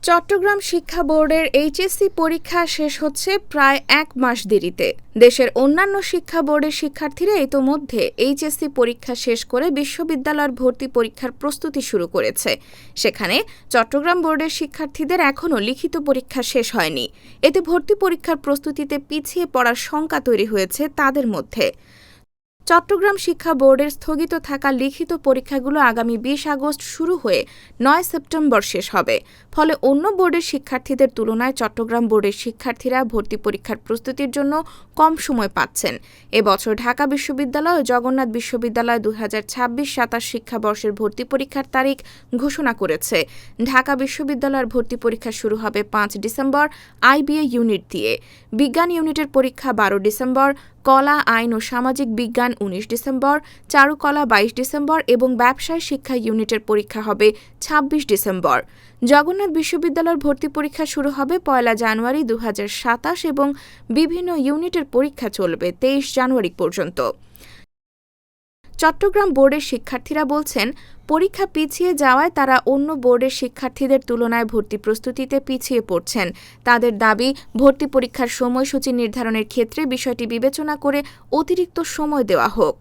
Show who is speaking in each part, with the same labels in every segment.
Speaker 1: চট্টগ্রাম শিক্ষা বোর্ডের এইচএসসি পরীক্ষা শেষ হচ্ছে প্রায় ১ মাস দেরিতে। দেশের অন্যান্য শিক্ষা বোর্ডের শিক্ষার্থীরা ইতোমধ্যে এইচএসসি পরীক্ষা শেষ করে বিশ্ববিদ্যালয়ের ভর্তি পরীক্ষার প্রস্তুতি শুরু করেছে। সেখানে চট্টগ্রাম বোর্ডের শিক্ষার্থীদের এখনও লিখিত পরীক্ষা শেষ হয়নি। এতে ভর্তি পরীক্ষার প্রস্তুতিতে পিছিয়ে পড়ার শঙ্কা তৈরি হয়েছে তাদের মধ্যে। চট্টগ্রাম শিক্ষা বোর্ডের স্থগিত থাকা লিখিত পরীক্ষাগুলো আগামী ২০ আগস্ট শুরু হয়ে ৯ সেপ্টেম্বর শেষ হবে। ফলে অন্য বোর্ডের শিক্ষার্থীদের তুলনায় চট্টগ্রাম বোর্ডের শিক্ষার্থীরা ভর্তি পরীক্ষার প্রস্তুতির জন্য কম সময় পাচ্ছেন। এবছর ঢাকা বিশ্ববিদ্যালয় ও জগন্নাথ বিশ্ববিদ্যালয় ২০২৬-২৭ শিক্ষাবর্ষের ভর্তি পরীক্ষার তারিখ ঘোষণা করেছে। ঢাকা বিশ্ববিদ্যালয়ের ভর্তি পরীক্ষা শুরু হবে ৫ ডিসেম্বর আইবিএ ইউনিট দিয়ে। বিজ্ঞান ইউনিটের পরীক্ষা ১২ ডিসেম্বর, কলা, আইন ও সামাজিক বিজ্ঞান ১৯ ডিসেম্বর, চারুকলা ২২ ডিসেম্বর এবং ব্যবসায় শিক্ষা ইউনিটের পরীক্ষা হবে ২৬ ডিসেম্বর। জগন্নাথ বিশ্ববিদ্যালয়ের ভর্তি পরীক্ষা শুরু হবে ১ জানুয়ারি ২০২৭ এবং বিভিন্ন ইউনিটের পরীক্ষা চলবে ২৩ জানুয়ারি পর্যন্ত। চট্টগ্রাম বোর্ডের শিক্ষার্থীরা বলছেন, পরীক্ষা পিছিয়ে যাওয়ায় তারা অন্য বোর্ডের শিক্ষার্থীদের তুলনায় ভর্তি প্রস্তুতিতে পিছিয়ে পড়ছেন। তাদের দাবি, ভর্তি পরীক্ষার সময়সূচি নির্ধারণের ক্ষেত্রে বিষয়টি বিবেচনা করে অতিরিক্ত সময় দেওয়া হোক।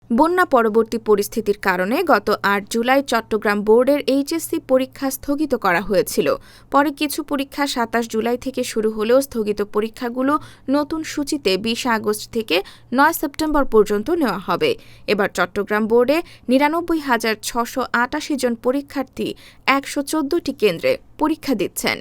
Speaker 1: বন্যা পরবর্তী পরিস্থিতির কারণে গত ৮ জুলাই চট্টগ্রাম বোর্ডের এইচএসসি পরীক্ষা স্থগিত করা হয়েছিল। পরে কিছু পরীক্ষা ২৭ জুলাই থেকে শুরু হলেও স্থগিত পরীক্ষাগুলো নতুন সূচিতে ২০ আগস্ট থেকে ৯ সেপ্টেম্বর পর্যন্ত নেওয়া হবে। এবার চট্টগ্রাম বোর্ডে ৯৯,৬৮৮ জন পরীক্ষার্থী ১১৪টি কেন্দ্রে পরীক্ষা দিচ্ছেন।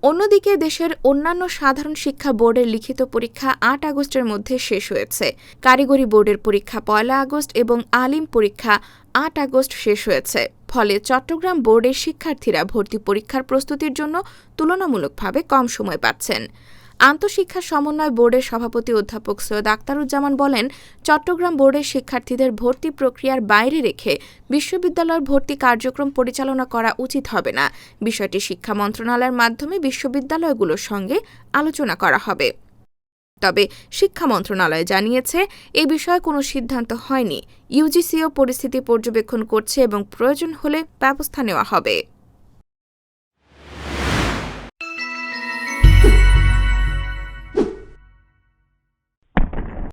Speaker 1: অন্যদিকে দেশের অন্যান্য সাধারণ শিক্ষা বোর্ডের লিখিত পরীক্ষা ৮ আগস্টের মধ্যে শেষ হয়েছে। কারিগরি বোর্ডের পরীক্ষা ১ আগস্ট এবং আলিম পরীক্ষা ৮ আগস্ট শেষ হয়েছে। ফলে চট্টগ্রাম বোর্ডের শিক্ষার্থীরা ভর্তি পরীক্ষার প্রস্তুতির জন্য তুলনামূলকভাবে কম সময় পাচ্ছেন। আন্তঃশিক্ষা সমন্বয় বোর্ডের সভাপতি অধ্যাপক সৈয়দ আখতারুজ্জামান বলেন, চট্টগ্রাম বোর্ডের শিক্ষার্থীদের ভর্তি প্রক্রিয়ার বাইরে রেখে বিশ্ববিদ্যালয়ের ভর্তি কার্যক্রম পরিচালনা করা উচিত হবে না। বিষয়টি শিক্ষা মন্ত্রণালয়ের মাধ্যমে বিশ্ববিদ্যালয়গুলোর সঙ্গে আলোচনা করা হবে। তবে শিক্ষা মন্ত্রণালয় জানিয়েছে, এ বিষয়ে কোনো সিদ্ধান্ত হয়নি। ইউজিসিও পরিস্থিতি পর্যবেক্ষণ করছে এবং প্রয়োজন হলে ব্যবস্থা নেওয়া হবে।